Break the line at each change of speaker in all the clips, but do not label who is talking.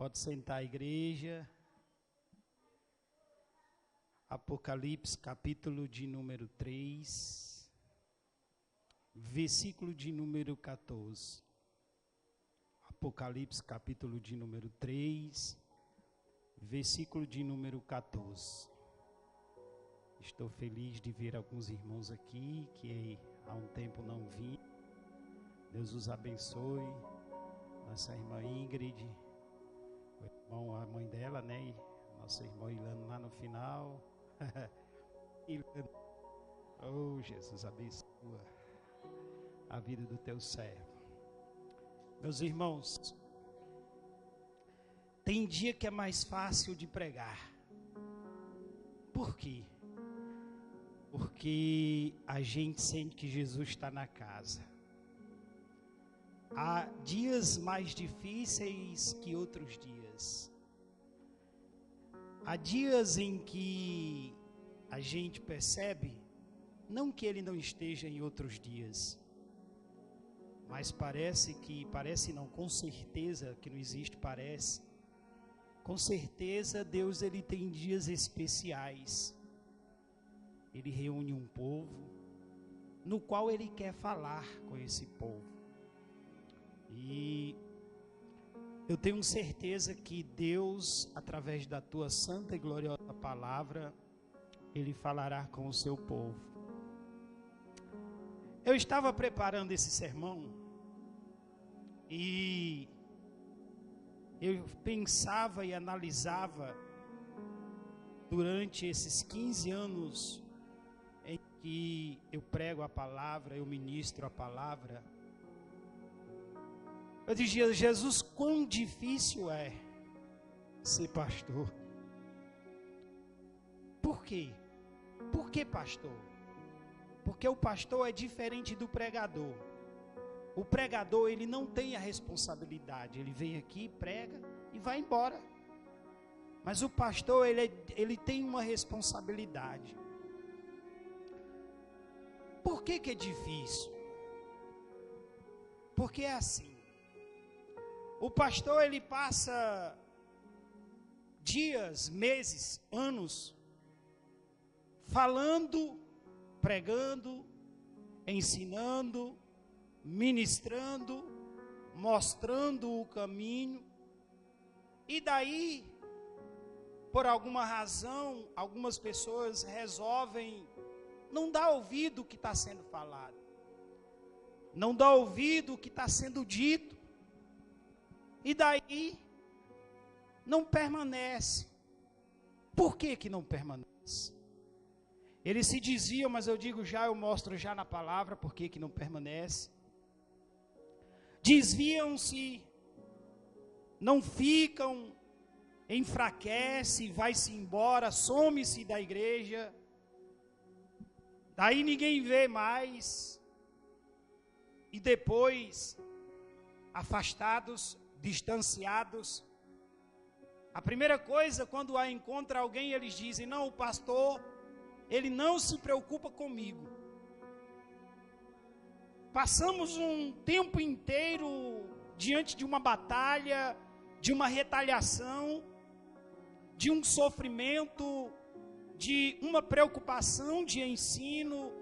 Pode sentar, igreja. Apocalipse, capítulo de número 3, versículo de número 14. Apocalipse, capítulo de número 3, versículo de número 14. Estou feliz de ver alguns irmãos aqui que há um tempo não vi. Deus os abençoe. Nossa irmã Ingrid, o irmão, a mãe dela, né? E nossa irmã Ilana lá no final. Oh, Jesus, abençoa a vida do teu servo. Meus irmãos, tem dia que é mais fácil de pregar. Por quê? Porque a gente sente que Jesus está na casa. Há dias mais difíceis que outros dias. Há dias em que a gente percebe, não que ele não esteja em outros dias, mas com certeza que não existe parece. Com certeza Deus ele tem dias especiais. Ele reúne um povo, no qual ele quer falar com esse povo. E eu tenho certeza que Deus, através da tua santa e gloriosa palavra, ele falará com o seu povo. Eu estava preparando esse sermão e eu pensava e analisava durante esses 15 anos em que eu prego a palavra, eu ministro a palavra. Eu dizia, Jesus, quão difícil é ser pastor. Por quê? Por que pastor? Porque o pastor é diferente do pregador. O pregador, ele não tem a responsabilidade. Ele vem aqui, prega e vai embora. Mas o pastor, ele tem uma responsabilidade. Por que é difícil? Porque é assim. O pastor, ele passa dias, meses, anos falando, pregando, ensinando, ministrando, mostrando o caminho. E daí, por alguma razão, algumas pessoas resolvem não dar ouvido ao que está sendo falado, não dar ouvido ao que está sendo dito. E daí, não permanece. Por que não permanece? Eles se diziam, mas eu digo já, eu mostro já na palavra, por que não permanece. Desviam-se, não ficam, enfraquece, vai-se embora, some-se da igreja. Daí ninguém vê mais. E depois, afastados, distanciados. A primeira coisa, quando encontra alguém, eles dizem, não, o pastor, ele não se preocupa comigo. Passamos um tempo inteiro diante de uma batalha, de uma retaliação, de um sofrimento, de uma preocupação de ensino,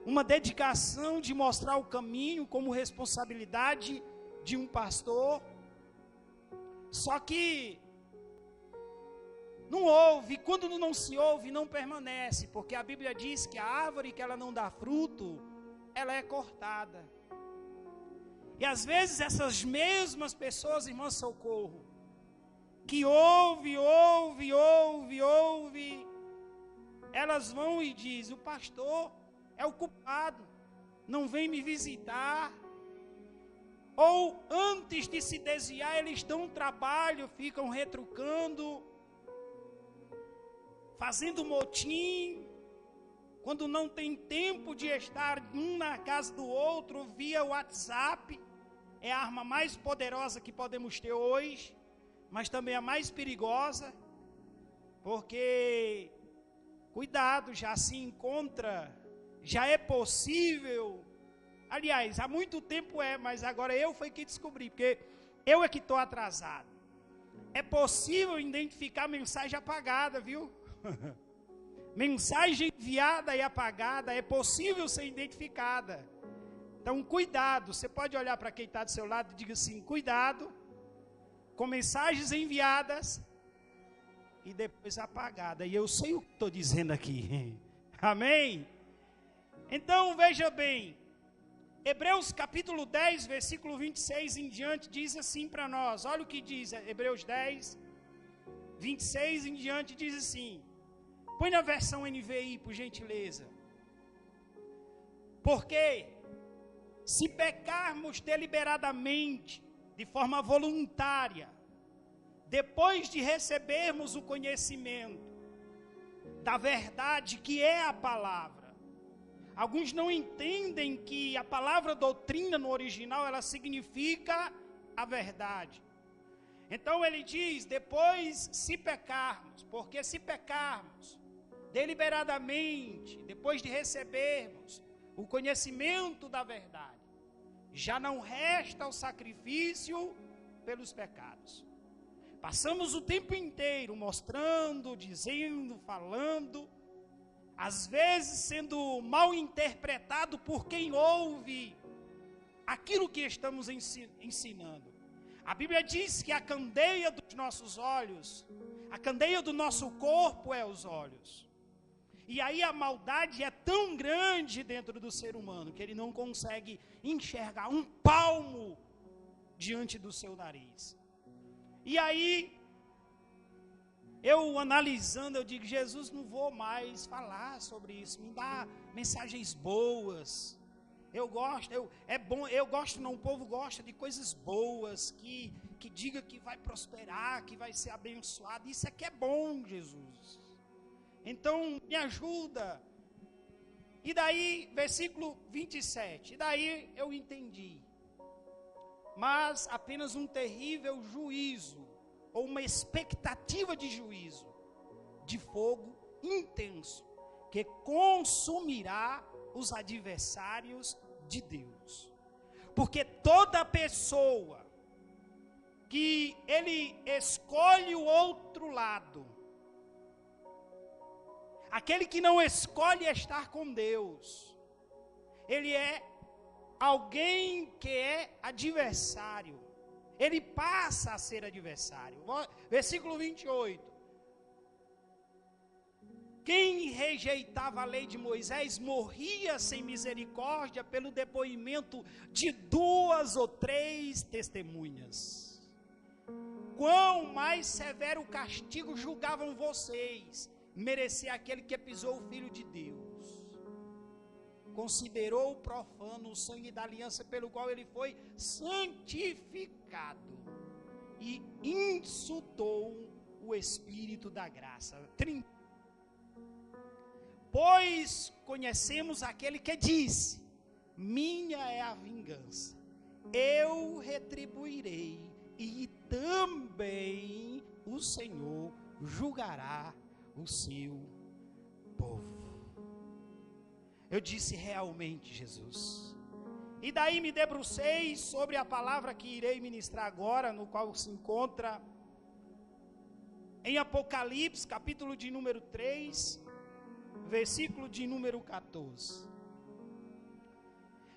uma dedicação de mostrar o caminho como responsabilidade de um pastor. Só que não ouve, quando não se ouve, não permanece, porque a Bíblia diz que a árvore que ela não dá fruto, ela é cortada. E às vezes essas mesmas pessoas, irmão Socorro, que ouve, elas vão e dizem, o pastor é o culpado, não vem me visitar. Ou antes de se desviar, eles dão um trabalho, ficam retrucando, fazendo motim, quando não tem tempo de estar um na casa do outro, via WhatsApp. É a arma mais poderosa que podemos ter hoje, mas também a mais perigosa, porque, cuidado, já se encontra, já é possível. Aliás, há muito tempo mas agora eu fui que descobri, porque eu é que estou atrasado. É possível identificar mensagem apagada, viu? Mensagem enviada e apagada é possível ser identificada. Então, cuidado. Você pode olhar para quem está do seu lado e diga assim: cuidado com mensagens enviadas e depois apagadas. E eu sei o que estou dizendo aqui. Amém? Então, veja bem. Hebreus capítulo 10, versículo 26 em diante, diz assim para nós. Olha o que diz Hebreus 10, 26 em diante, diz assim. Põe na versão NVI, por gentileza. Porque se pecarmos deliberadamente, de forma voluntária, depois de recebermos o conhecimento da verdade que é a palavra, alguns não entendem que a palavra doutrina no original, ela significa a verdade. Então ele diz, depois se pecarmos, porque se pecarmos deliberadamente, depois de recebermos o conhecimento da verdade, já não resta o sacrifício pelos pecados. Passamos o tempo inteiro mostrando, dizendo, falando, às vezes sendo mal interpretado por quem ouve aquilo que estamos ensinando. A Bíblia diz que a candeia dos nossos olhos, a candeia do nosso corpo é os olhos. E aí a maldade é tão grande dentro do ser humano que ele não consegue enxergar um palmo diante do seu nariz. E aí, eu analisando, eu digo, Jesus, não vou mais falar sobre isso, me dá mensagens boas. Eu gosto, o povo gosta de coisas boas, que diga que vai prosperar, que vai ser abençoado. Isso aqui é bom, Jesus. Então, me ajuda. E daí, versículo 27, e daí eu entendi. Mas apenas um terrível juízo, ou uma expectativa de juízo, de fogo intenso, que consumirá os adversários de Deus. Porque toda pessoa que ele escolhe o outro lado, aquele que não escolhe estar com Deus, ele é alguém que é adversário. Ele passa a ser adversário. Versículo 28. Quem rejeitava a lei de Moisés morria sem misericórdia pelo depoimento de 2 ou 3 testemunhas. Quão mais severo castigo julgavam vocês merecer aquele que pisou o Filho de Deus? Considerou profano o sangue da aliança pelo qual ele foi santificado e insultou o Espírito da graça. Pois conhecemos aquele que disse: minha é a vingança, eu retribuirei, e também o Senhor julgará o seu povo. Eu disse: realmente, Jesus. E daí me debrucei sobre a palavra que irei ministrar agora, no qual se encontra em Apocalipse, capítulo de número 3, versículo de número 14.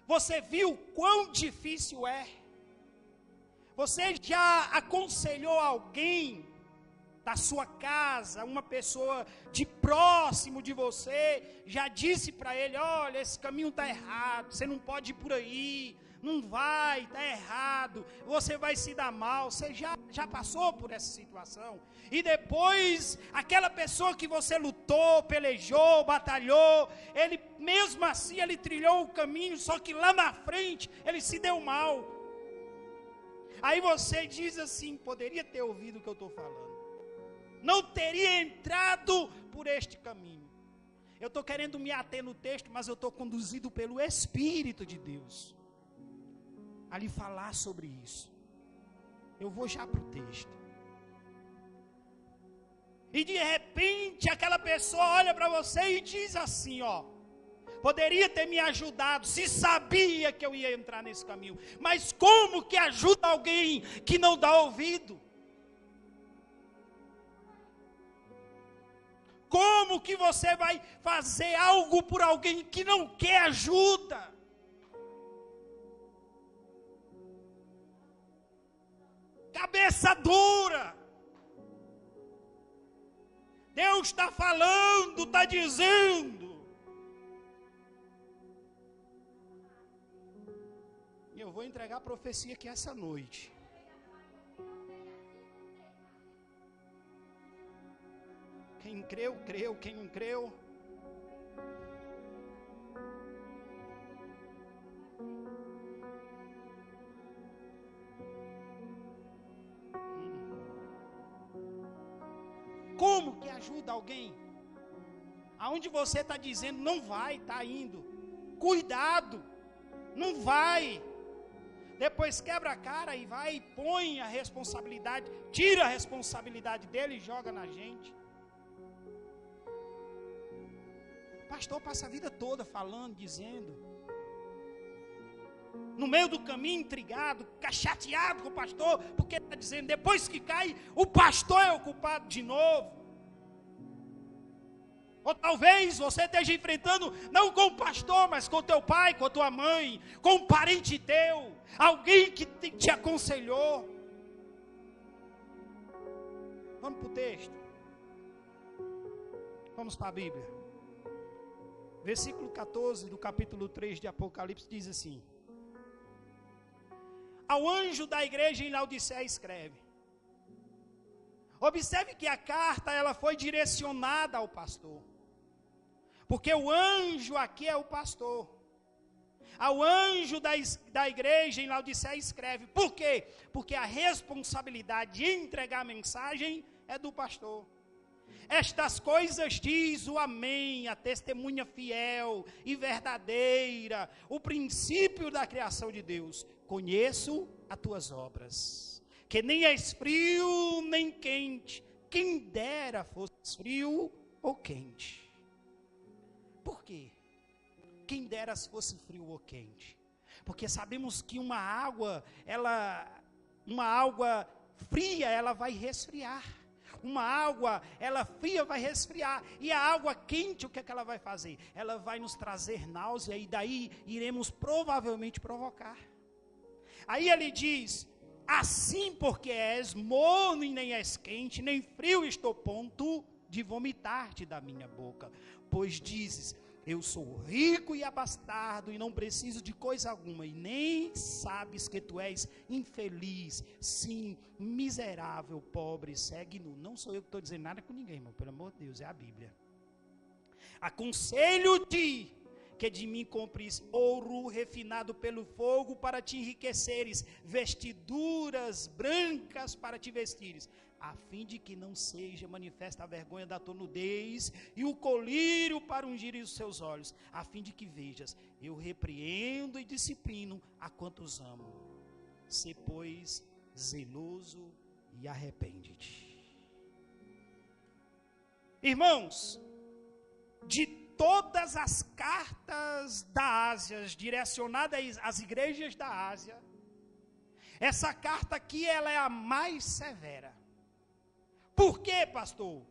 Você viu quão difícil é? Você já aconselhou alguém da sua casa, uma pessoa de próximo de você, já disse para ele: olha, esse caminho está errado, você não pode ir por aí, não vai, está errado, você vai se dar mal. Você já passou por essa situação? E depois, aquela pessoa que você lutou, pelejou, batalhou, ele mesmo assim, ele trilhou o caminho, só que lá na frente, ele se deu mal. Aí você diz assim: poderia ter ouvido o que eu estou falando, não teria entrado por este caminho. Eu estou querendo me ater no texto, mas eu estou conduzido pelo Espírito de Deus a lhe falar sobre isso. Eu vou já para o texto. E de repente aquela pessoa olha para você e diz assim: ó, poderia ter me ajudado se sabia que eu ia entrar nesse caminho, mas como que ajuda alguém que não dá ouvido? Como que você vai fazer algo por alguém que não quer ajuda? Cabeça dura. Deus está falando, está dizendo. E eu vou entregar a profecia aqui essa noite. Quem creu, creu. Quem não creu, como que ajuda alguém? Aonde você está dizendo não vai, está indo. Cuidado, não vai. Depois quebra a cara e vai e põe a responsabilidade, tira a responsabilidade dele e joga na gente. O pastor passa a vida toda falando, dizendo. No meio do caminho, intrigado, chateado com o pastor, porque ele está dizendo, depois que cai, o pastor é o culpado de novo. Ou talvez você esteja enfrentando, não com o pastor, mas com o teu pai, com a tua mãe, com um parente teu, alguém que te aconselhou. Vamos para o texto. Vamos para a Bíblia. Versículo 14 do capítulo 3 de Apocalipse diz assim: ao anjo da igreja em Laodiceia escreve. Observe que a carta ela foi direcionada ao pastor. Porque o anjo aqui é o pastor. Ao anjo da igreja em Laodiceia escreve. Por quê? Porque a responsabilidade de entregar a mensagem é do pastor. Estas coisas diz o Amém, a testemunha fiel e verdadeira, o princípio da criação de Deus. Conheço as tuas obras, que nem és frio nem quente, quem dera fosse frio ou quente. Por quê? Quem dera fosse frio ou quente. Porque sabemos que uma água fria, ela vai resfriar. Uma água, ela fria vai resfriar. E a água quente, o que é que ela vai fazer? Ela vai nos trazer náusea e daí iremos provavelmente provocar. Aí ele diz, assim porque és morno e nem és quente, nem frio estou ponto de vomitar-te da minha boca. Pois dizes, eu sou rico e abastado e não preciso de coisa alguma, e nem sabes que tu és infeliz, sim, miserável, pobre, cego e nu. Não sou eu que estou dizendo nada com ninguém, irmão, pelo amor de Deus, é a Bíblia. Aconselho-te que de mim compres ouro refinado pelo fogo para te enriqueceres, vestiduras brancas para te vestires, a fim de que não seja manifesta a vergonha da tua nudez, e o colírio para ungir os seus olhos, a fim de que vejas, eu repreendo e disciplino a quantos amo. Sê, pois, zeloso e arrepende-te. Irmãos, de todas as cartas da Ásia, direcionadas às igrejas da Ásia, essa carta aqui, ela é a mais severa. Por quê, pastor?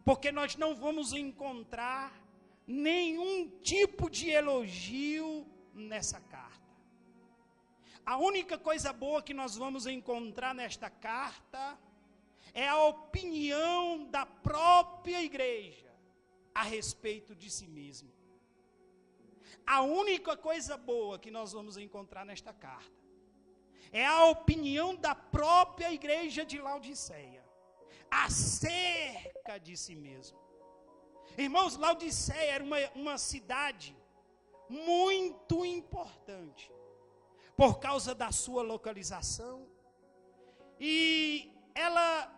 Porque nós não vamos encontrar nenhum tipo de elogio nessa carta. A única coisa boa que nós vamos encontrar nesta carta é a opinião da própria igreja a respeito de si mesmo. A única coisa boa que nós vamos encontrar nesta carta é a opinião da própria igreja de Laodiceia acerca de si mesmo. Irmãos, Laodiceia era uma cidade muito importante por causa da sua localização, e ela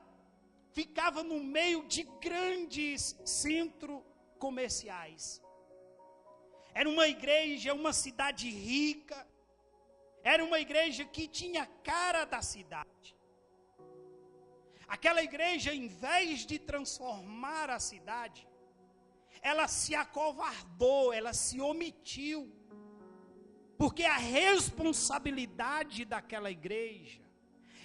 ficava no meio de grandes centros comerciais. Era uma igreja, uma cidade rica, era uma igreja que tinha a cara da cidade. Aquela igreja, em vez de transformar a cidade, ela se acovardou, ela se omitiu, porque a responsabilidade daquela igreja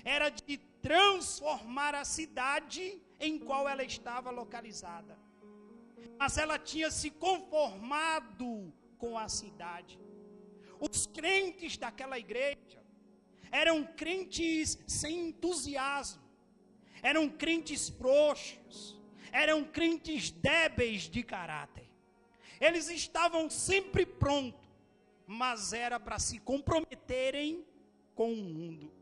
era de transformar a cidade em qual ela estava localizada. mas ela tinha se conformado com a cidade. Os crentes daquela igreja eram crentes sem entusiasmo, eram crentes frouxos, eram crentes débeis de caráter. Eles estavam sempre prontos, mas era para se comprometerem com o mundo.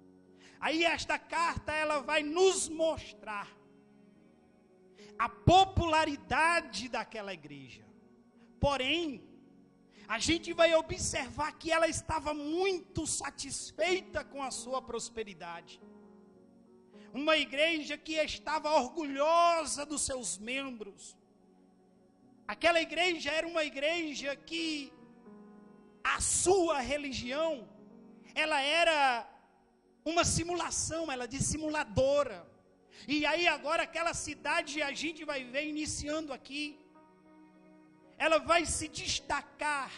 Aí esta carta ela vai nos mostrar a popularidade daquela igreja. Porém, a gente vai observar que ela estava muito satisfeita com a sua prosperidade. Uma igreja que estava orgulhosa dos seus membros. Aquela igreja era uma igreja que a sua religião, ela era uma simulação, ela é dissimuladora. E aí agora aquela cidade, a gente vai ver iniciando aqui, ela vai se destacar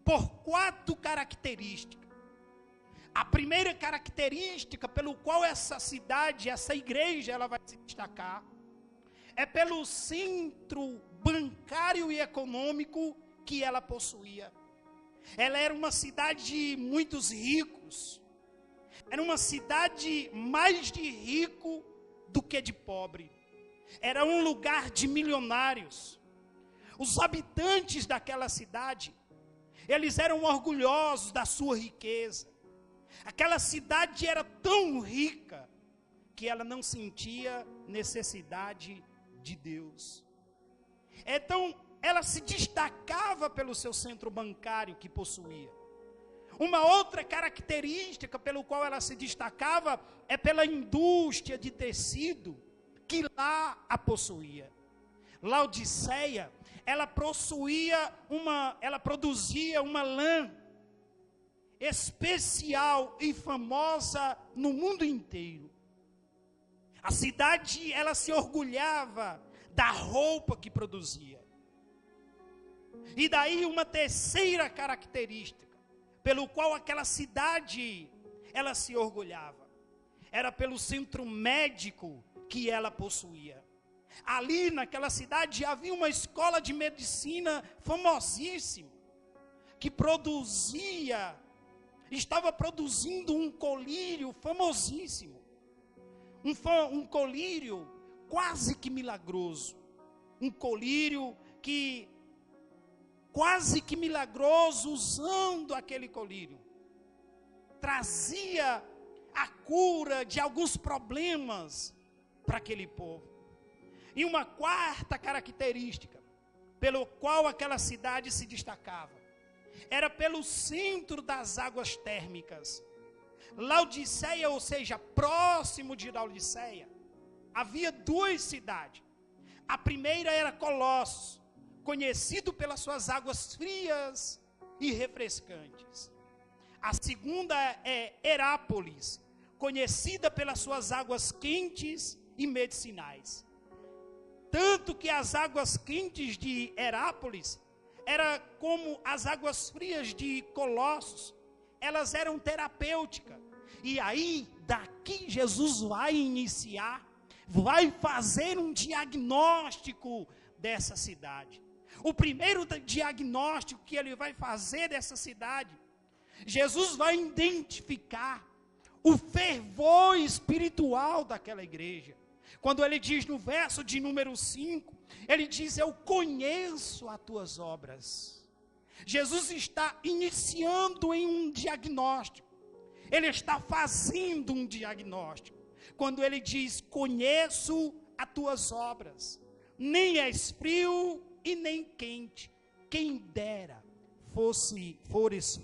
por 4 características. A primeira característica pelo qual essa cidade, essa igreja, ela vai se destacar, é pelo centro bancário e econômico que ela possuía. Ela era uma cidade de muitos ricos. Era uma cidade mais de rico do que de pobre. Era um lugar de milionários. Os habitantes daquela cidade, eles eram orgulhosos da sua riqueza. Aquela cidade era tão rica que ela não sentia necessidade de Deus. Então, ela se destacava pelo seu centro bancário que possuía. Uma outra característica pelo qual ela se destacava é pela indústria de tecido que lá a possuía. Laodiceia, ela produzia uma lã especial e famosa no mundo inteiro. A cidade, ela se orgulhava da roupa que produzia. E daí uma terceira característica pelo qual aquela cidade, ela se orgulhava, era pelo centro médico que ela possuía. Ali naquela cidade havia uma escola de medicina famosíssima, que estava produzindo um colírio famosíssimo, um colírio quase que milagroso, um colírio que quase que milagroso, usando aquele colírio, trazia a cura de alguns problemas para aquele povo. E uma quarta característica pelo qual aquela cidade se destacava era pelo centro das águas térmicas. Laodiceia, ou seja, próximo de Laodiceia, havia 2 cidades. A primeira era Colossos, conhecido pelas suas águas frias e refrescantes. A segunda é Herápolis, conhecida pelas suas águas quentes e medicinais. Tanto que as águas quentes de Herápolis era como as águas frias de Colossos, elas eram terapêuticas. E aí, daqui Jesus vai iniciar, vai fazer um diagnóstico dessa cidade. O primeiro diagnóstico que ele vai fazer dessa cidade, Jesus vai identificar o fervor espiritual daquela igreja. Quando ele diz no verso de número 5, ele diz: eu conheço as tuas obras. Jesus está iniciando em um diagnóstico. Ele está fazendo um diagnóstico. Quando ele diz: conheço as tuas obras. Nem és frio e nem quente. Quem dera foras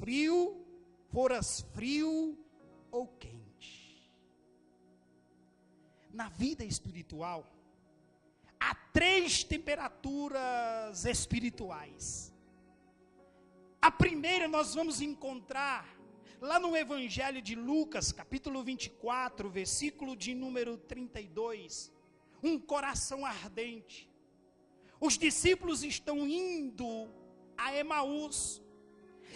frio ou quente. Na vida espiritual, há 3 temperaturas espirituais. A primeira nós vamos encontrar lá no Evangelho de Lucas, capítulo 24, versículo de número 32. Um coração ardente. Os discípulos estão indo a Emaús,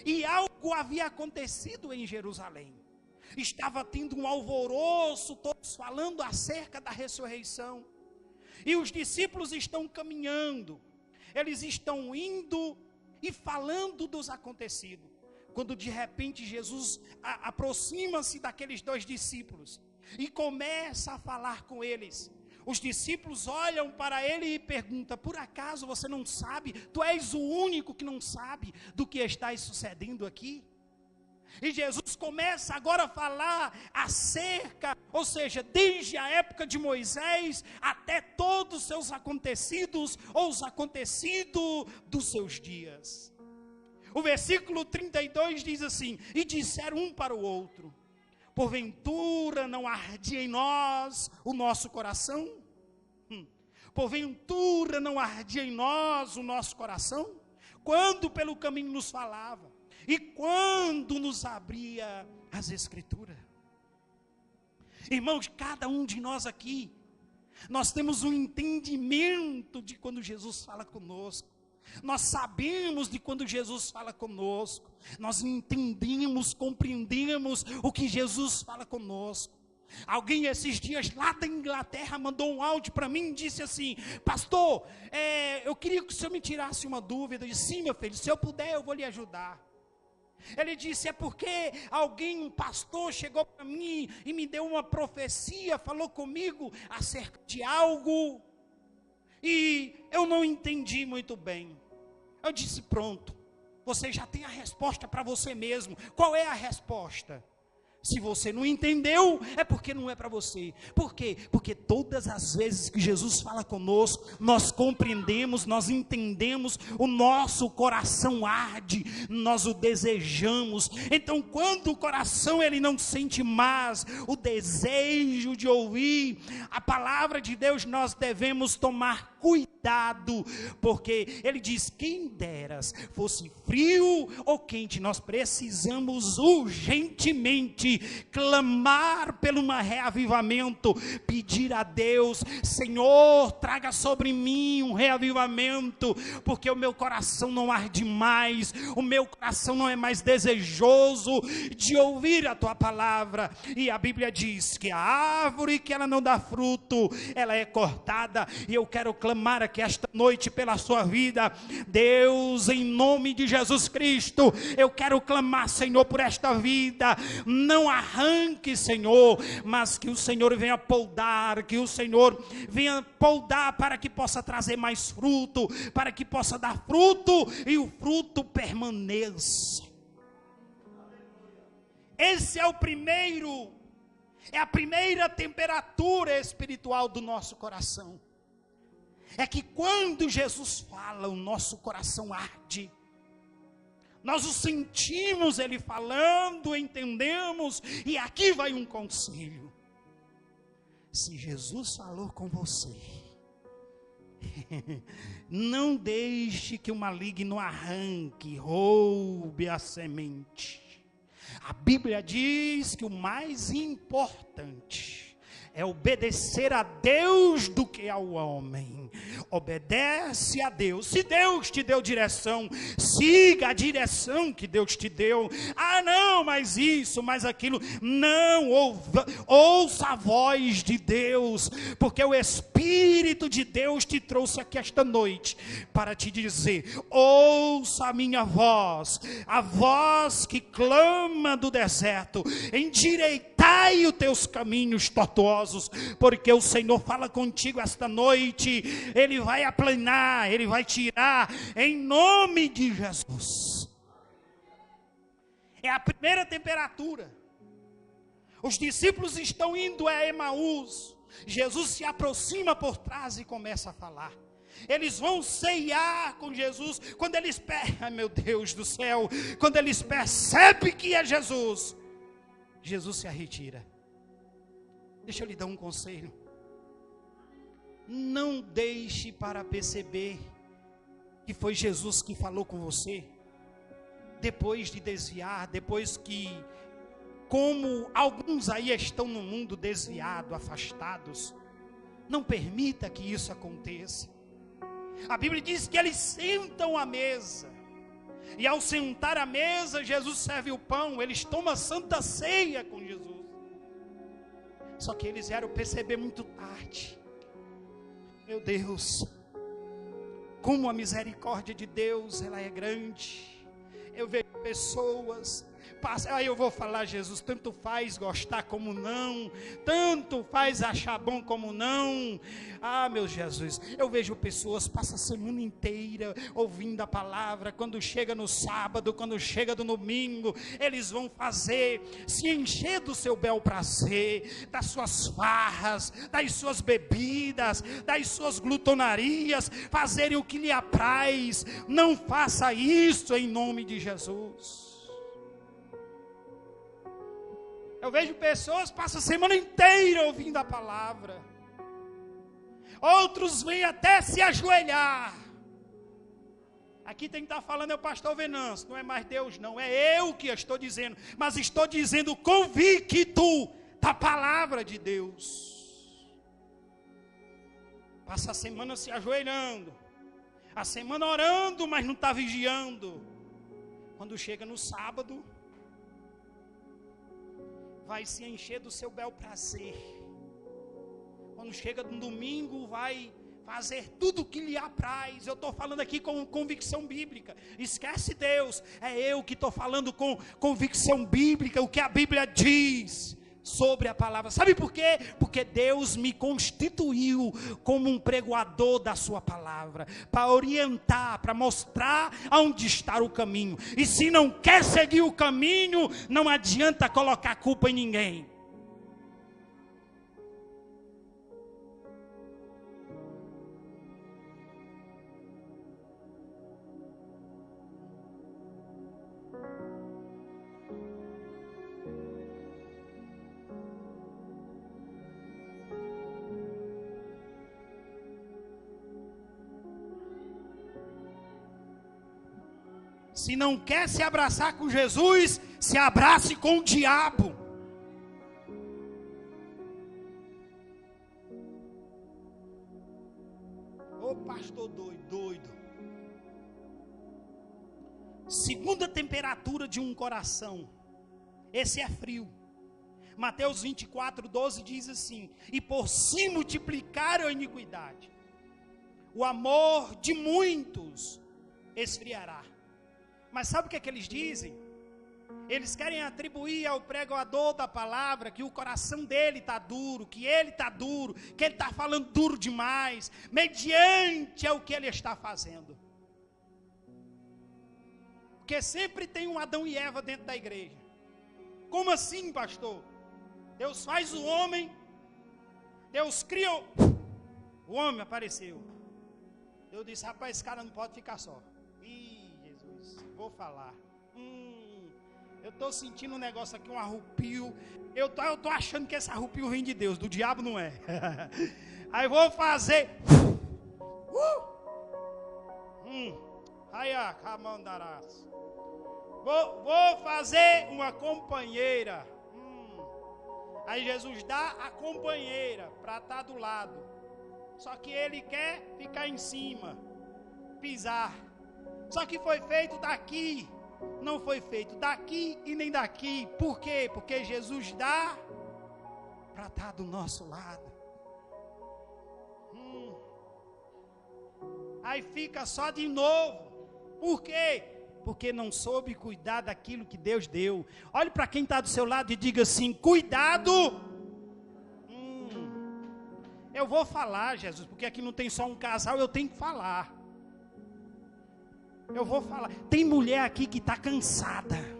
e algo havia acontecido em Jerusalém. Estava tendo um alvoroço, todos falando acerca da ressurreição. E os discípulos estão caminhando, eles estão indo e falando dos acontecidos. Quando de repente Jesus aproxima-se daqueles 2 discípulos e começa a falar com eles. Os discípulos olham para ele e perguntam: por acaso você não sabe? Tu és o único que não sabe do que está sucedendo aqui? E Jesus começa agora a falar acerca, ou seja, desde a época de Moisés até todos os seus acontecidos, ou os acontecidos dos seus dias. O versículo 32 diz assim: e disseram um para o outro: porventura não ardia em nós o nosso coração? Porventura não ardia em nós o nosso coração? Quando pelo caminho nos falava, e quando nos abria as Escrituras. Irmãos, cada um de nós aqui, nós temos um entendimento de quando Jesus fala conosco. Nós sabemos de quando Jesus fala conosco. Nós entendemos, compreendemos o que Jesus fala conosco. Alguém esses dias lá da Inglaterra mandou um áudio para mim e disse assim: pastor, eu queria que o senhor me tirasse uma dúvida. Eu disse: sim, meu filho, se eu puder eu vou lhe ajudar. Ele disse: é porque um pastor chegou para mim e me deu uma profecia, falou comigo acerca de algo, e eu não entendi muito bem. Eu disse: pronto, você já tem a resposta para você mesmo. Qual é a resposta? Se você não entendeu, é porque não é para você. Por quê? Porque todas as vezes que Jesus fala conosco, nós compreendemos, nós entendemos, o nosso coração arde, nós o desejamos. Então, quando o coração ele não sente mais o desejo de ouvir a palavra de Deus, nós devemos tomar cuidado, porque ele diz: quem deras fosse frio ou quente. Nós precisamos urgentemente clamar pelo um reavivamento, pedir a Deus: Senhor, traga sobre mim um reavivamento, porque o meu coração não arde mais, o meu coração não é mais desejoso de ouvir a tua palavra. E a Bíblia diz que a árvore que ela não dá fruto, ela é cortada. E eu quero clamar aqui esta noite pela sua vida. Deus, em nome de Jesus Cristo, eu quero clamar, Senhor, por esta vida. Não arranque, Senhor, mas que o Senhor venha poldar, que o Senhor venha poldar para que possa trazer mais fruto, para que possa dar fruto e o fruto permaneça. Esse é a primeira temperatura espiritual do nosso coração. É que quando Jesus fala, o nosso coração arde. Nós o sentimos ele falando, entendemos. E aqui vai um conselho: se Jesus falou com você, não deixe que o maligno arranque, roube a semente. A Bíblia diz que o mais importante é obedecer a Deus do que ao homem. Obedece a Deus. Se Deus te deu direção, siga a direção que Deus te deu. Ah, não, mas isso, mas aquilo. Não, ouça a voz de Deus, porque o Espírito de Deus te trouxe aqui esta noite para te dizer: ouça a minha voz, a voz que clama do deserto, endireitai os teus caminhos tortuosos, porque o Senhor fala contigo esta noite. Ele vai aplanar, ele vai tirar, em nome de Jesus. É a primeira temperatura. Os discípulos estão indo a Emaús. Jesus se aproxima por trás e começa a falar. Eles vão ceiar com Jesus. Quando eles ai meu Deus do céu, quando eles percebem que é Jesus, Jesus se retira. Deixa eu lhe dar um conselho: não deixe para perceber que foi Jesus que falou com você, depois de desviar, depois que, como alguns aí estão no mundo desviado, afastados. Não permita que isso aconteça. A Bíblia diz que eles sentam à mesa, e ao sentar à mesa, Jesus serve o pão, eles tomam a santa ceia com Jesus. Só que eles vieram perceber muito tarde. Meu Deus, como a misericórdia de Deus, ela é grande. Eu vejo pessoas, aí eu vou falar, Jesus, tanto faz gostar como não, tanto faz achar bom como não. Meu Jesus, eu vejo pessoas, passam a semana inteira ouvindo a palavra, quando chega no sábado, quando chega no domingo, eles vão se encher do seu bel prazer, das suas farras, das suas bebidas, das suas glutonarias, fazerem o que lhe apraz. Não faça isso em nome de Jesus. Eu vejo pessoas que passam a semana inteira ouvindo a palavra. Outros vêm até se ajoelhar. Aqui tem que estar falando é o pastor Venâncio, não é mais Deus não, é eu que estou dizendo. Mas estou dizendo convicto da palavra de Deus. Passa a semana se ajoelhando, a semana orando, mas não está vigiando. Quando chega no sábado, vai se encher do seu bel prazer. Quando chega no domingo, vai fazer tudo o que lhe apraz. Eu estou falando aqui com convicção bíblica. Esquece Deus, é eu que estou falando com convicção bíblica, o que a Bíblia diz sobre a palavra. Sabe por quê? Porque Deus me constituiu como um pregoador da sua palavra, para orientar, para mostrar aonde está o caminho. E se não quer seguir o caminho, não adianta colocar culpa em ninguém. Se não quer se abraçar com Jesus, se abrace com o diabo. Ô pastor doido. Segunda temperatura de um coração. Esse é frio. Mateus 24:12 diz assim: e por se multiplicar a iniquidade, o amor de muitos esfriará. Mas sabe o que é que eles dizem? Eles querem atribuir ao pregador da palavra que o coração dele está duro, que ele está duro, que ele está falando duro demais, mediante o que ele está fazendo. Porque sempre tem um Adão e Eva dentro da igreja. Como assim, pastor? Deus faz o homem, Deus criou, o homem apareceu. Eu disse, rapaz, esse cara não pode ficar só. Vou falar. Eu estou sentindo um negócio aqui, um arrupio. Eu tô achando que esse arrupio vem de Deus, do diabo não é. Aí vou fazer. Vou fazer uma companheira. Aí Jesus dá a companheira para estar do lado. Só que ele quer ficar em cima, pisar. Só que foi feito daqui, não foi feito daqui e nem daqui. Por quê? Porque Jesus dá para estar do nosso lado. Aí fica só de novo. Por quê? Porque não soube cuidar daquilo que Deus deu. Olhe para quem está do seu lado e diga assim: cuidado. Eu vou falar, Jesus, porque aqui não tem só um casal, eu tenho que falar. Eu vou falar. Tem mulher aqui que está cansada.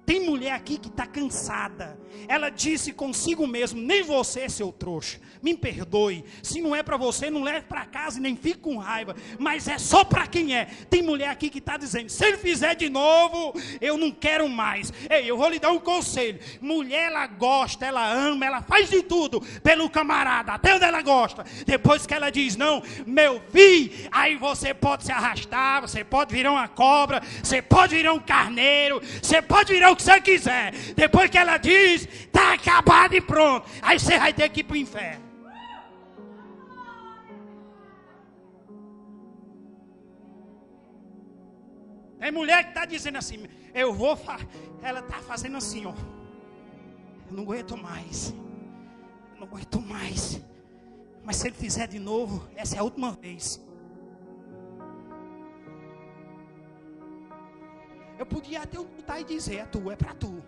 Tem mulher aqui que está cansada. Ela disse consigo mesmo: nem você, seu trouxa, me perdoe. Se não é para você, não leve para casa e nem fique com raiva. Mas é só para quem é. Tem mulher aqui que está dizendo: se ele fizer de novo, eu não quero mais. Ei, eu vou lhe dar um conselho. Mulher, ela gosta, ela ama, ela faz de tudo pelo camarada, até onde ela gosta. Depois que ela diz não, meu filho, aí você pode se arrastar, você pode virar uma cobra, você pode virar um carneiro, você pode virar o que você quiser. Depois que ela diz, está acabado e pronto, aí você vai ter que ir para o inferno. Tem mulher que está dizendo assim: eu vou, ela está fazendo assim, ó, eu não aguento mais, eu não aguento mais, Mas se ele fizer de novo, essa é a última vez. Eu podia até lutar e dizer, é para tu.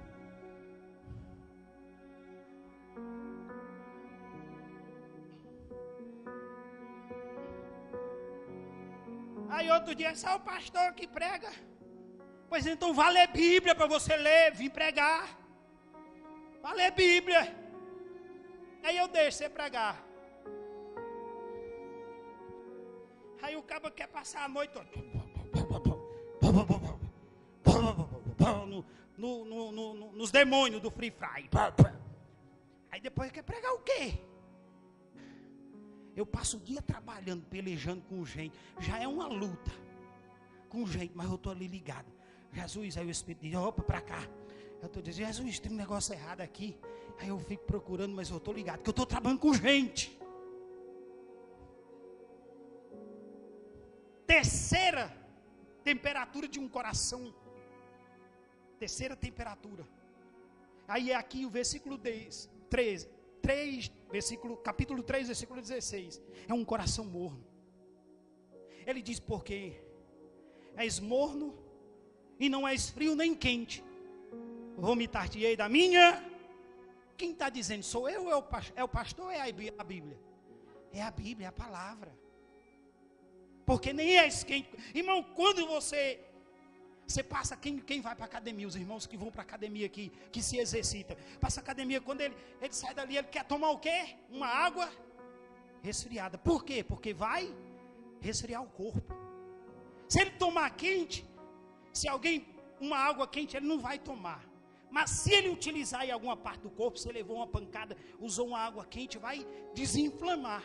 Aí outro dia, só o pastor que prega. Pois então vá ler Bíblia para você ler, vir pregar. Vá ler Bíblia. Aí eu deixo você pregar. Aí o cabo quer passar a noite nos demônios do Free Fire. Aí depois quer pregar o quê? Eu passo o dia trabalhando, pelejando com gente. Já é uma luta com gente, mas eu estou ali ligado. Jesus, aí o Espírito diz, opa, para cá. Eu estou dizendo, Jesus, tem um negócio errado aqui. Aí eu fico procurando, mas eu estou ligado, porque eu estou trabalhando com gente. Terceira temperatura de um coração. Terceira temperatura. Aí é aqui o versículo 3, capítulo 3, versículo 16. É um coração morno. Ele diz, porque és morno e não és frio nem quente. Vomitar-te-ei da minha. Quem está dizendo? Sou eu ou é o pastor ou é a Bíblia? É a Bíblia, é a palavra. Porque nem és quente. Irmão, quando você passa, quem vai para a academia, os irmãos que vão para a academia aqui, que se exercita, passa a academia, quando ele sai dali, ele quer tomar o quê? Uma água resfriada. Por quê? Porque vai resfriar o corpo. Se ele tomar quente, uma água quente, ele não vai tomar. Mas se ele utilizar em alguma parte do corpo, se ele levou uma pancada, usou uma água quente, vai desinflamar.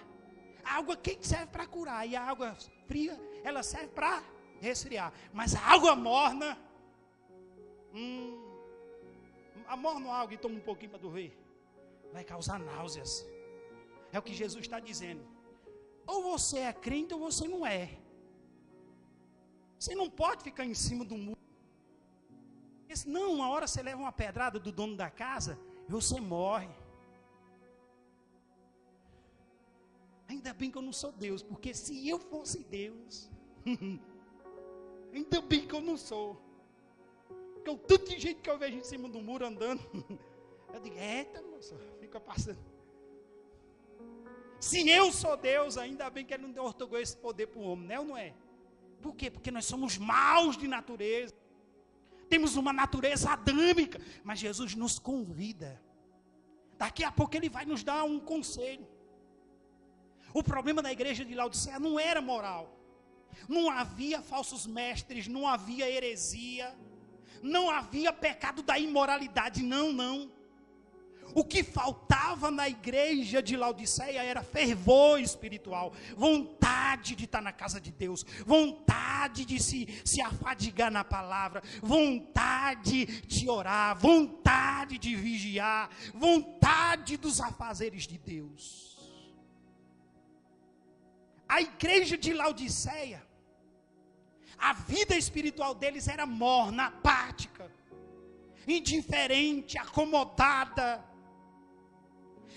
A água quente serve para curar, e a água fria, ela serve para resfriar. Mas a água morna, amorna água e toma um pouquinho para dormir, vai causar náuseas. É o que Jesus está dizendo. Ou você é crente ou você não é. Você não pode ficar em cima do muro. Porque senão, uma hora você leva uma pedrada do dono da casa e você morre. Ainda bem que eu não sou Deus, porque se eu fosse Deus, ainda bem que eu não sou. Porque o tanto de gente que eu vejo em cima do muro andando, eu digo, eita moça, fica passando. Se eu sou Deus, ainda bem que ele não otorgou esse poder para o homem, né ou não é? Por quê? Porque nós somos maus de natureza. Temos uma natureza adâmica. Mas Jesus nos convida. Daqui a pouco ele vai nos dar um conselho. O problema da igreja de Laodiceia não era moral. Não havia falsos mestres, não havia heresia, não havia pecado da imoralidade, não. O que faltava na igreja de Laodiceia era fervor espiritual, vontade de estar na casa de Deus, vontade de se afadigar na palavra, vontade de orar, vontade de vigiar, vontade dos afazeres de Deus. A igreja de Laodiceia, a vida espiritual deles era morna, apática, indiferente, acomodada.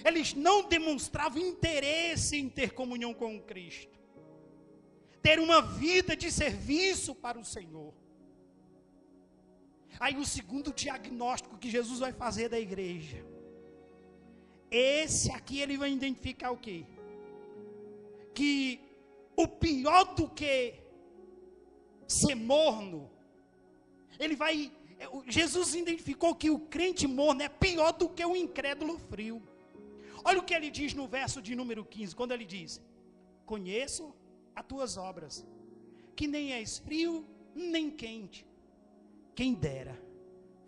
Eles não demonstravam interesse em ter comunhão com Cristo, ter uma vida de serviço para o Senhor. Aí o segundo diagnóstico que Jesus vai fazer da igreja, esse aqui ele vai identificar o quê? Que o pior do que ser morno, Jesus identificou que o crente morno é pior do que o incrédulo frio. Olha o que ele diz no verso de número 15, quando ele diz, conheço as tuas obras, que nem és frio, nem quente. Quem dera,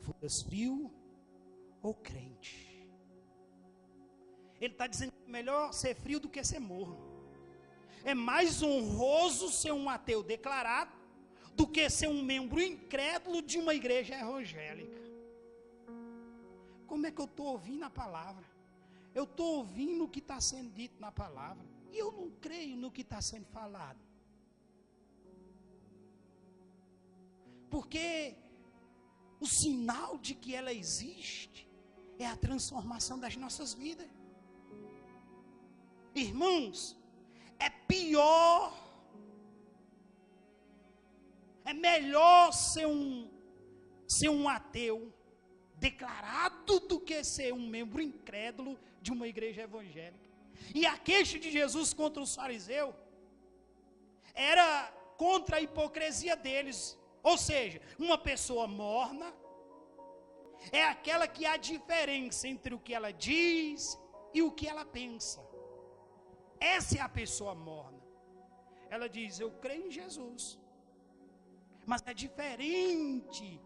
fores frio ou crente. Ele está dizendo que é melhor ser frio do que ser morno. É mais honroso ser um ateu declarado do que ser um membro incrédulo de uma igreja evangélica. Como é que eu estou ouvindo a palavra? Eu estou ouvindo o que está sendo dito na palavra, e eu não creio no que está sendo falado. Porque o sinal de que ela existe é a transformação das nossas vidas. Irmãos, é pior, é melhor ser um ateu declarado do que ser um membro incrédulo de uma igreja evangélica. E a queixa de Jesus contra os fariseus era contra a hipocrisia deles. Ou seja, uma pessoa morna é aquela que há diferença entre o que ela diz e o que ela pensa. Essa é a pessoa morna. Ela diz, eu creio em Jesus, mas é diferente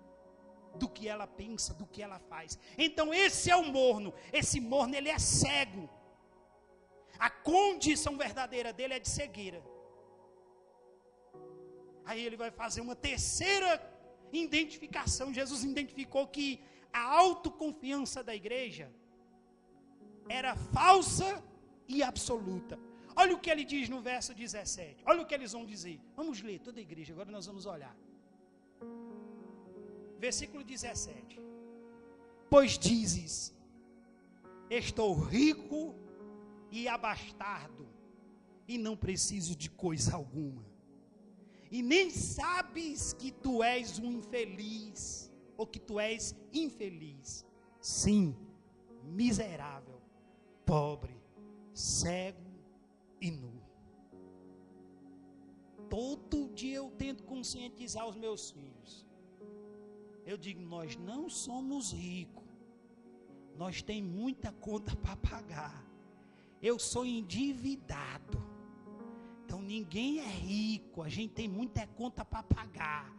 do que ela pensa, do que ela faz. Então esse é o morno. Esse morno, ele é cego. A condição verdadeira dele é de cegueira. Aí ele vai fazer uma terceira identificação. Jesus identificou que a autoconfiança da igreja era falsa e absoluta. Olha o que ele diz no verso 17. Olha o que eles vão dizer. Vamos ler toda a igreja, agora nós vamos olhar. Versículo 17. Pois dizes, estou rico e abastardo, e não preciso de coisa alguma. E nem sabes que tu és um infeliz, ou que tu és infeliz. Sim, miserável, pobre, cego e nu. Todo dia eu tento conscientizar os meus filhos. Eu digo, nós não somos ricos. Nós temos muita conta para pagar. Eu sou endividado. Então ninguém é rico. A gente tem muita conta para pagar.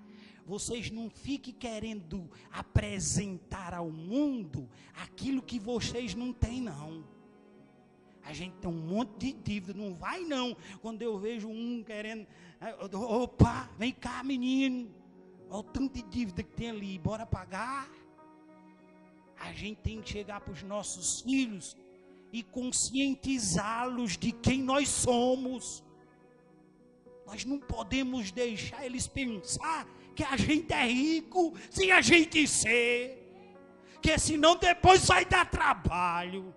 Vocês não fiquem querendo apresentar ao mundo aquilo que vocês não têm, não. A gente tem um monte de dívida, não vai não. Quando eu vejo um querendo, opa, vem cá menino, olha o tanto de dívida que tem ali, bora pagar. A gente tem que chegar para os nossos filhos e conscientizá-los de quem nós somos. Nós não podemos deixar eles pensar que a gente é rico sem a gente ser, que senão depois vai dar trabalho.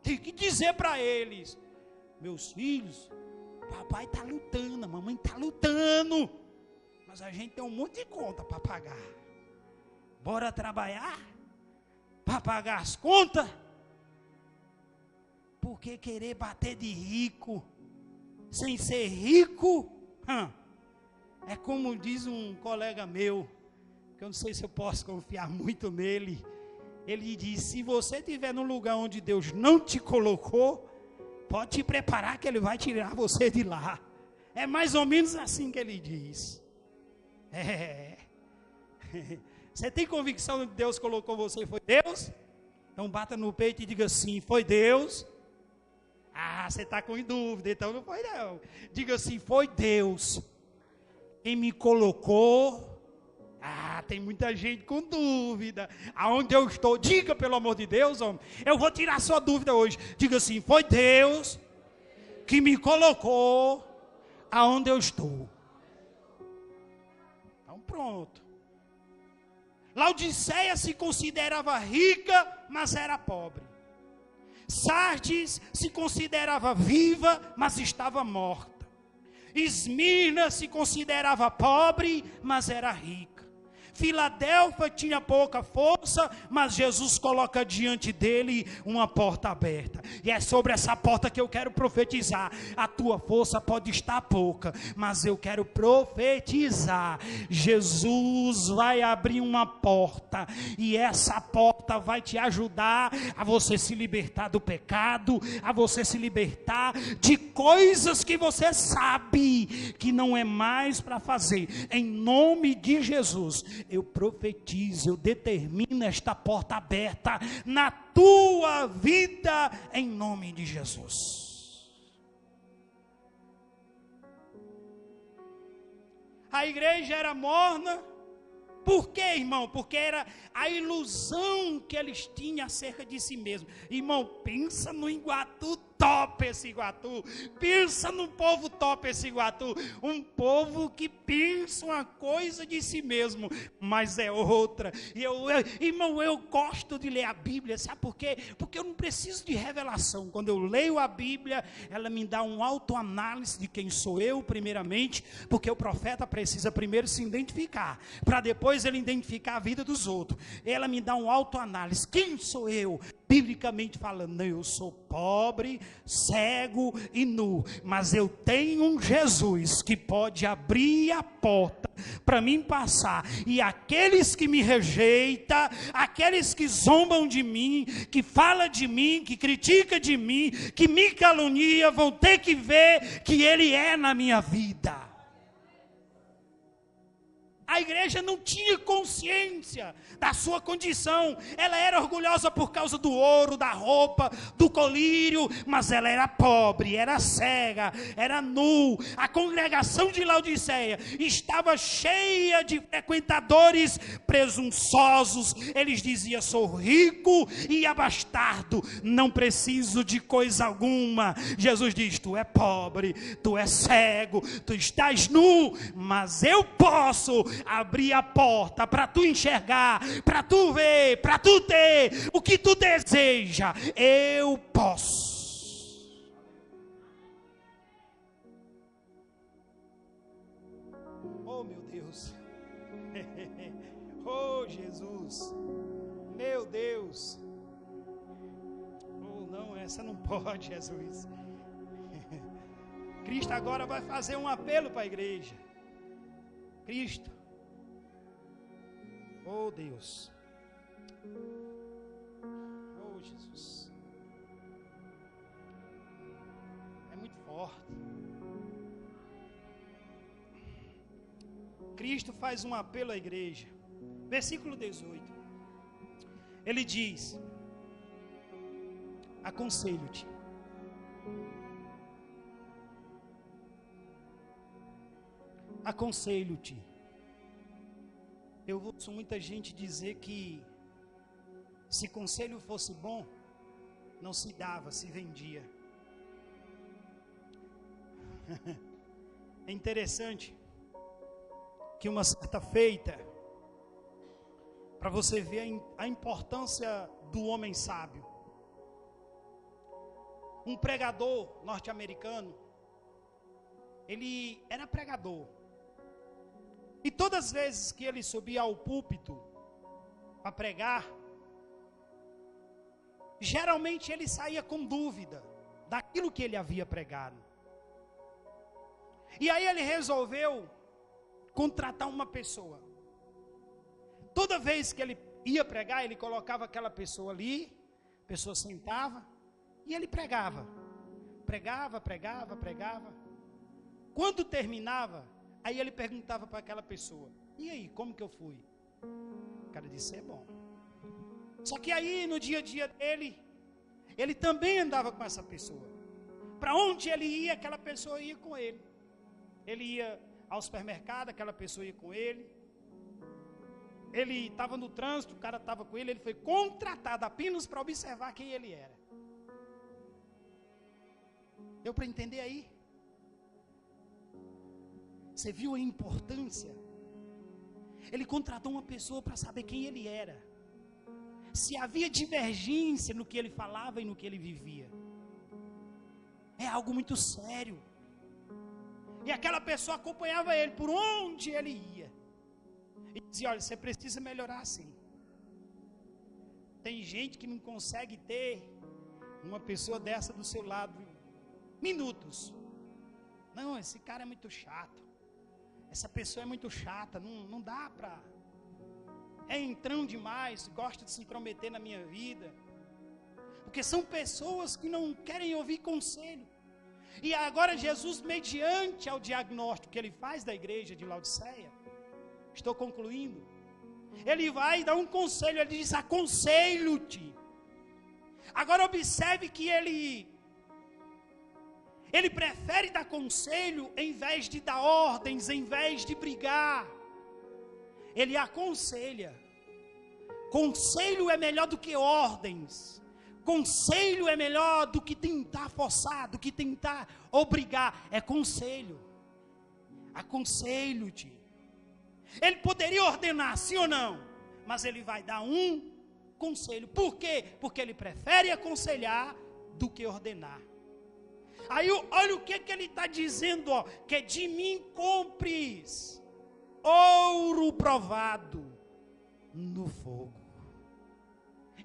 Tem que dizer para eles, meus filhos, papai está lutando, a mamãe está lutando, mas a gente tem um monte de conta para pagar. Bora trabalhar para pagar as contas? Porque querer bater de rico sem ser rico, é como diz um colega meu, que eu não sei se eu posso confiar muito nele. Ele diz, se você estiver num lugar onde Deus não te colocou, pode te preparar que Ele vai tirar você de lá. É mais ou menos assim que ele diz. Você tem convicção que Deus colocou você, foi Deus? Então bata no peito e diga assim, foi Deus? Ah, você está com dúvida, então não foi não. Diga assim, foi Deus. Quem me colocou? Ah, tem muita gente com dúvida. Aonde eu estou? Diga, pelo amor de Deus, homem. Eu vou tirar sua dúvida hoje. Diga assim, foi Deus que me colocou aonde eu estou. Então pronto. Laodiceia se considerava rica, mas era pobre. Sardes se considerava viva, mas estava morta. Esmirna se considerava pobre, mas era rica. Filadélfia tinha pouca força, mas Jesus coloca diante dele uma porta aberta. E é sobre essa porta que eu quero profetizar. A tua força pode estar pouca, mas eu quero profetizar. Jesus vai abrir uma porta, e essa porta vai te ajudar a você se libertar do pecado, a você se libertar de coisas que você sabe que não é mais para fazer. Em nome de Jesus, eu profetizo, eu determino esta porta aberta na tua vida, em nome de Jesus. A igreja era morna. Por quê, irmão? Porque era a ilusão que eles tinham acerca de si mesmos. Irmão, pensa no Iguatu top esse Iguatu. Pensa num povo top esse Iguatu. Um povo que pensa uma coisa de si mesmo, mas é outra. E irmão, eu gosto de ler a Bíblia, sabe por quê? Porque eu não preciso de revelação. Quando eu leio a Bíblia, ela me dá um autoanálise de quem sou eu, primeiramente, porque o profeta precisa primeiro se identificar, para depois ele identificar a vida dos outros. Ela me dá um autoanálise. Quem sou eu? Biblicamente falando, eu sou pobre, cego e nu, mas eu tenho um Jesus que pode abrir a porta para mim passar, e aqueles que me rejeitam, aqueles que zombam de mim, que falam de mim, que criticam de mim, que me calunia, vão ter que ver que Ele é na minha vida. A igreja não tinha consciência da sua condição. Ela era orgulhosa por causa do ouro, da roupa, do colírio, mas ela era pobre, era cega, era nu. A congregação de Laodiceia estava cheia de frequentadores presunçosos. Eles diziam: sou rico e abastardo, não preciso de coisa alguma. Jesus diz: tu é pobre, tu é cego, tu estás nu, mas eu posso abrir a porta para tu enxergar, para tu ver, para tu ter o que tu deseja. Eu posso. Oh, meu Deus. Oh, Jesus. Meu Deus. Oh, não, essa não pode, Jesus. Cristo agora vai fazer um apelo para a igreja. Cristo. Oh, Deus. Oh, Jesus. É muito forte. Cristo faz um apelo à igreja. Versículo 18. Ele diz: aconselho-te. Aconselho-te. Eu ouço muita gente dizer que se conselho fosse bom, não se dava, se vendia. É interessante que uma certa feita, para você ver a importância do homem sábio, um pregador norte-americano, ele era pregador. E todas as vezes que ele subia ao púlpito para pregar, geralmente ele saía com dúvida daquilo que ele havia pregado. E aí ele resolveu contratar uma pessoa. Toda vez que ele ia pregar, ele colocava aquela pessoa ali, a pessoa sentava e ele pregava. Pregava. Quando terminava, aí ele perguntava para aquela pessoa: e aí, como que eu fui? O cara disse: é bom. Só que aí no dia a dia dele, ele também andava com essa pessoa. Para onde ele ia, aquela pessoa ia com ele. Ele ia ao supermercado, aquela pessoa ia com ele. Ele estava no trânsito, o cara estava com ele. Ele foi contratado apenas para observar quem ele era. Deu para entender aí? Você viu a importância? Ele contratou uma pessoa para saber quem ele era, se havia divergência no que ele falava e no que ele vivia. É algo muito sério. E aquela pessoa acompanhava ele por onde ele ia e dizia: olha, você precisa melhorar assim. Tem gente que não consegue ter uma pessoa dessa do seu lado minutos. Não, esse cara é muito chato. Essa pessoa é muito chata, não dá para... É entrão demais, gosta de se intrometer na minha vida. Porque são pessoas que não querem ouvir conselho. E agora Jesus, mediante ao diagnóstico que ele faz da igreja de Laodiceia, estou concluindo, ele vai dar um conselho, ele diz: aconselho-te. Agora observe que ele prefere dar conselho em vez de dar ordens, em vez de brigar. Ele aconselha. Conselho é melhor do que ordens. Conselho é melhor do que tentar forçar, do que tentar obrigar. É conselho. Aconselho-te. Ele poderia ordenar, sim ou não? Mas ele vai dar um conselho. Por quê? Porque ele prefere aconselhar do que ordenar. Aí olha o que ele está dizendo, ó, que de mim compres ouro provado no fogo.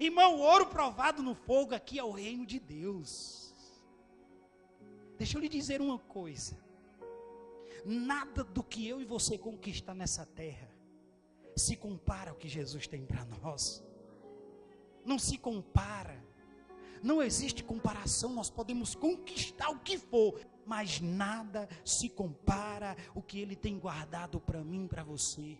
Irmão, ouro provado no fogo aqui é o reino de Deus. Deixa eu lhe dizer uma coisa. Nada do que eu e você conquistar nessa terra se compara ao que Jesus tem para nós. Não se compara. Não existe comparação. Nós podemos conquistar o que for, mas nada se compara ao que Ele tem guardado para mim e para você.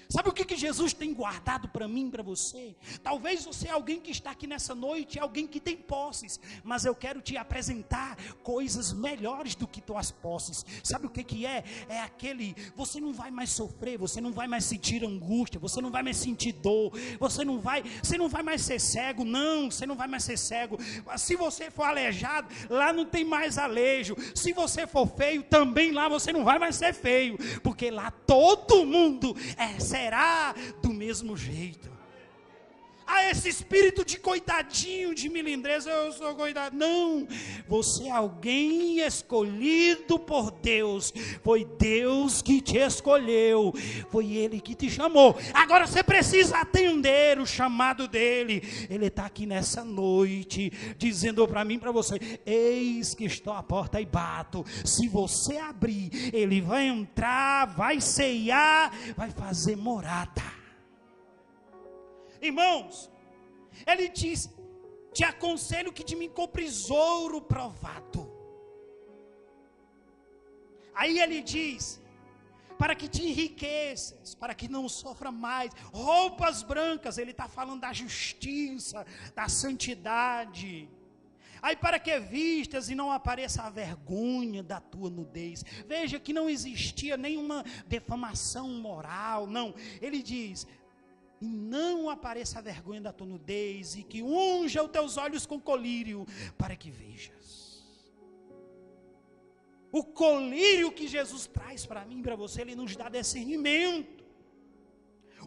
Sabe o que Jesus tem guardado para mim e para você? Talvez você é alguém que está aqui nessa noite, é alguém que tem posses, mas eu quero te apresentar coisas melhores do que tuas posses. Sabe o que é? É aquele, você não vai mais sofrer, você não vai mais sentir angústia, você não vai mais sentir dor, você não vai mais ser cego, não, você não vai mais ser cego. Se você for aleijado, lá não tem mais alejo. Se você for feio, também lá você não vai mais ser feio, porque lá todo mundo será do mesmo jeito. Esse espírito de coitadinho, de milindreza, eu sou coitado. Não, você é alguém escolhido por Deus. Foi Deus que te escolheu, foi Ele que te chamou. Agora você precisa atender o chamado dEle. Ele está aqui nessa noite, dizendo para mim e para você: eis que estou à porta e bato. Se você abrir, Ele vai entrar, vai ceiar, vai fazer morada. Irmãos, Ele diz: te aconselho que de mim compres ouro provado. Aí Ele diz: para que te enriqueças, para que não sofra mais, roupas brancas. Ele está falando da justiça, da santidade. Aí para que vistas e não apareça a vergonha da tua nudez. Veja que não existia nenhuma defamação moral, não. Ele diz: e não apareça a vergonha da tua nudez, e que unja os teus olhos com colírio, para que vejas. O colírio que Jesus traz para mim e para você, Ele nos dá discernimento.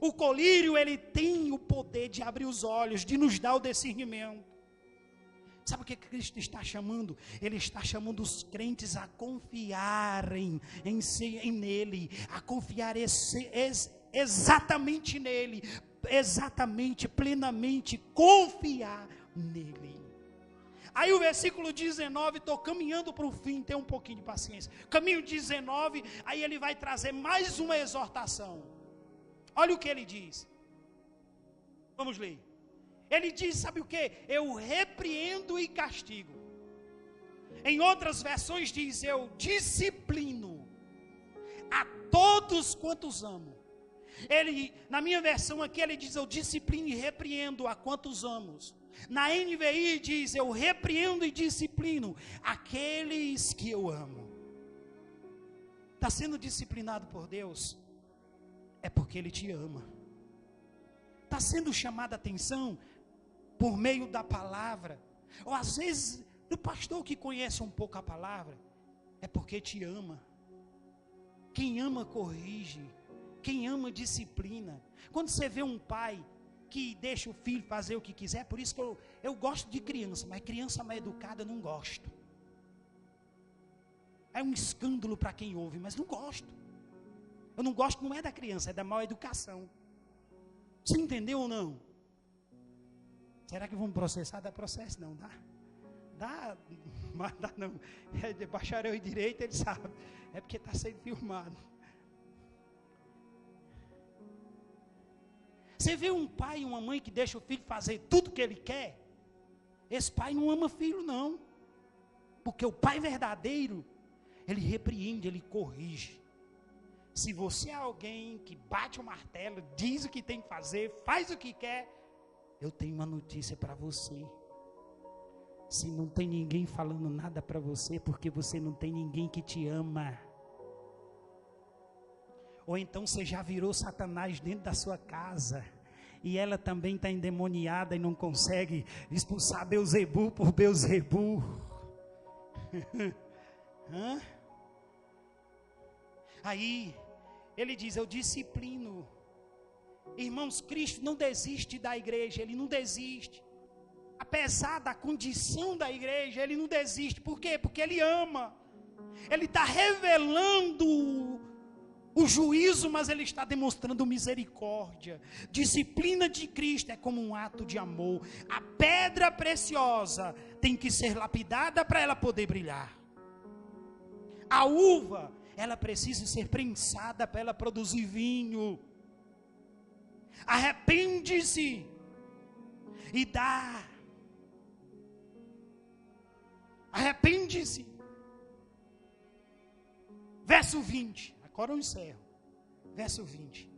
O colírio, ele tem o poder de abrir os olhos, de nos dar o discernimento. Sabe o que Cristo está chamando? Ele está chamando os crentes a confiarem nele, a confiar exatamente nele, exatamente, plenamente, confiar nele. Aí o versículo 19, estou caminhando para o fim, tem um pouquinho de paciência. Caminho 19, aí ele vai trazer mais uma exortação. Olha o que ele diz. Vamos ler. Ele diz, sabe o que? Eu repreendo e castigo. Em outras versões diz, eu disciplino a todos quantos amo. Ele, na minha versão aqui, ele diz, eu disciplino e repreendo a quantos amo. Na NVI diz, eu repreendo e disciplino aqueles que eu amo. Está sendo disciplinado por Deus? É porque Ele te ama. Está sendo chamada a atenção por meio da palavra, ou às vezes do pastor que conhece um pouco a palavra, é porque te ama. Quem ama corrige, quem ama disciplina. Quando você vê um pai que deixa o filho fazer o que quiser, por isso que eu gosto de criança, mas criança mal educada eu não gosto. É um escândalo para quem ouve, mas não gosto. Eu não gosto, não é da criança, é da mal educação. Você entendeu ou não? Será que vamos processar? Dá processo? Não, dá. Mas dá não. É de bacharel em direito, ele sabe. É porque está sendo filmado. Você vê um pai e uma mãe que deixa o filho fazer tudo que ele quer? Esse pai não ama filho, não. Porque o pai verdadeiro, ele repreende, ele corrige. Se você é alguém que bate o martelo, diz o que tem que fazer, faz o que quer, eu tenho uma notícia para você. Se não tem ninguém falando nada para você, porque você não tem ninguém que te ama. Ou então você já virou Satanás dentro da sua casa, E ela também está endemoniada e não consegue expulsar Beelzebu por Beelzebu. Aí, ele diz, eu disciplino. Irmãos, Cristo não desiste da igreja, Ele não desiste. Apesar da condição da igreja, Ele não desiste. Por quê? Porque Ele ama. Ele está revelando o juízo, mas Ele está demonstrando misericórdia. Disciplina de Cristo é como um ato de amor. A pedra preciosa tem que ser lapidada para ela poder brilhar. A uva, ela precisa ser prensada para ela produzir vinho. Arrepende-se e dá. Arrepende-se. Verso 20. Agora eu encerro. Verso 20.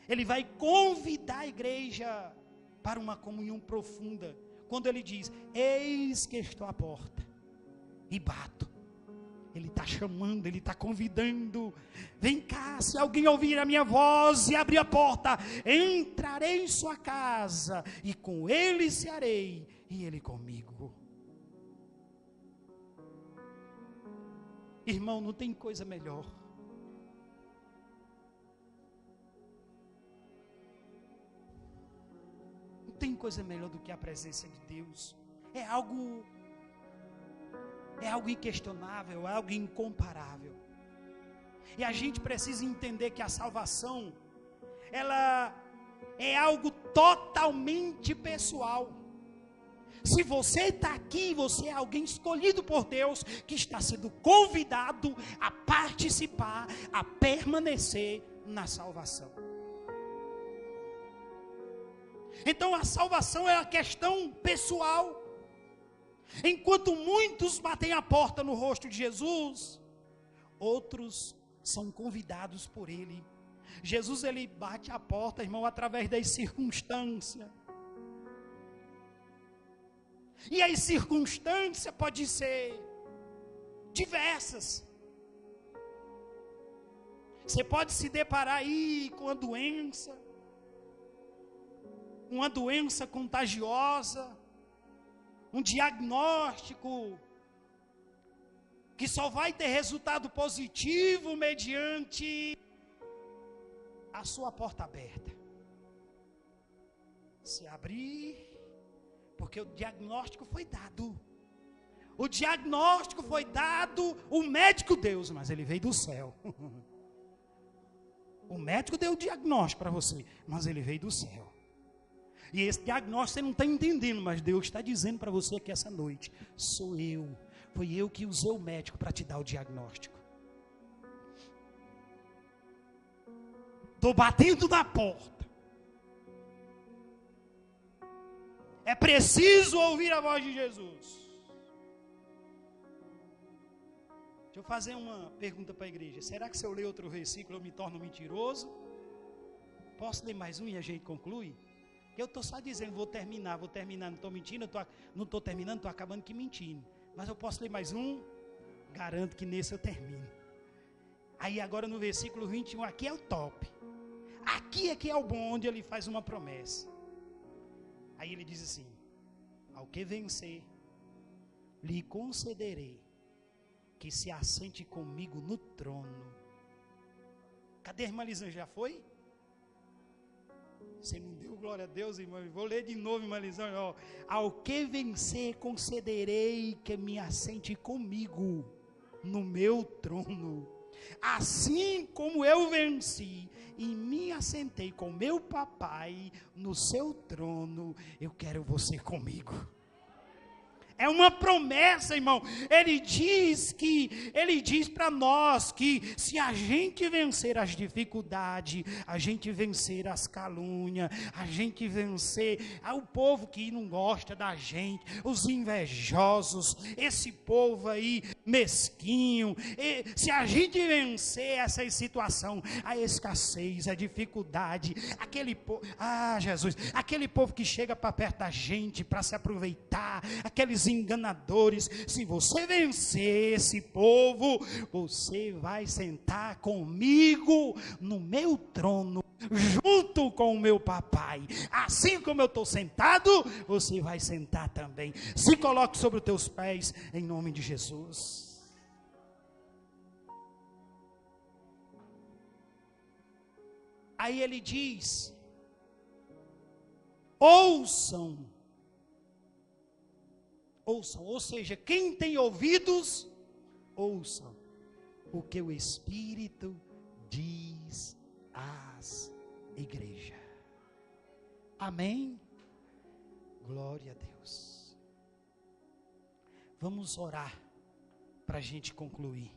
Ele vai convidar a igreja para uma comunhão profunda. Quando ele diz, eis que estou à porta e bato. Ele está chamando, Ele está convidando. Vem cá, se alguém ouvir a minha voz e abrir a porta, entrarei em sua casa e com ele cearei e ele comigo. Irmão, não tem coisa melhor. Não tem coisa melhor do que a presença de Deus. É algo inquestionável, é algo incomparável. E a gente precisa entender que a salvação, ela é algo totalmente pessoal. Se você está aqui, você é alguém escolhido por Deus, que está sendo convidado a participar, a permanecer na salvação. Então a salvação é uma questão pessoal. Enquanto muitos batem a porta no rosto de Jesus, outros são convidados por Ele. Jesus, Ele bate a porta, irmão, através das circunstâncias. E as circunstâncias podem ser diversas. Você pode se deparar aí com uma doença contagiosa, um diagnóstico que só vai ter resultado positivo mediante a sua porta aberta. Se abrir, porque o diagnóstico foi dado. O diagnóstico foi dado, o médico Deus, mas ele veio do céu. O médico deu o diagnóstico para você, mas ele veio do céu. E esse diagnóstico você não está entendendo, mas Deus está dizendo para você que essa noite, foi eu que usei o médico para te dar o diagnóstico. Estou batendo na porta. É preciso ouvir a voz de Jesus. Deixa eu fazer uma pergunta para a igreja. Será que se eu ler outro versículo eu me torno mentiroso? Posso ler mais um e a gente conclui? Eu estou só dizendo, vou terminar, não estou mentindo, não estou terminando, estou acabando que mentindo. Mas eu posso ler mais um? Garanto que nesse eu termino. Aí agora no versículo 21, aqui é o top. Aqui é que é o bom, onde ele faz uma promessa. Aí ele diz assim, ao que vencer, lhe concederei que se assente comigo no trono. Cadê a irmã Lisângela? Já foi? Você não deu glória a Deus, irmão? Vou ler de novo, irmã Lisângela. Ao que vencer, concederei que me assente comigo no meu trono. Assim como eu venci e me assentei com meu papai no seu trono, eu quero você comigo. É uma promessa, irmão. Ele diz para nós que se a gente vencer as dificuldades, a gente vencer as calúnias, a gente vencer o povo que não gosta da gente, os invejosos, esse povo aí mesquinho, se a gente vencer essa situação, a escassez, a dificuldade, aquele povo, Jesus, aquele povo que chega para perto da gente para se aproveitar, aqueles enganadores, se você vencer esse povo, você vai sentar comigo no meu trono junto com o meu papai. Assim como eu estou sentado, você vai sentar também. Se coloque sobre os teus pés, em nome de Jesus. Aí ele diz: ouçam, ou seja, quem tem ouvidos, ouçam o que o Espírito diz às igrejas. Amém? Glória a Deus. Vamos orar para a gente concluir.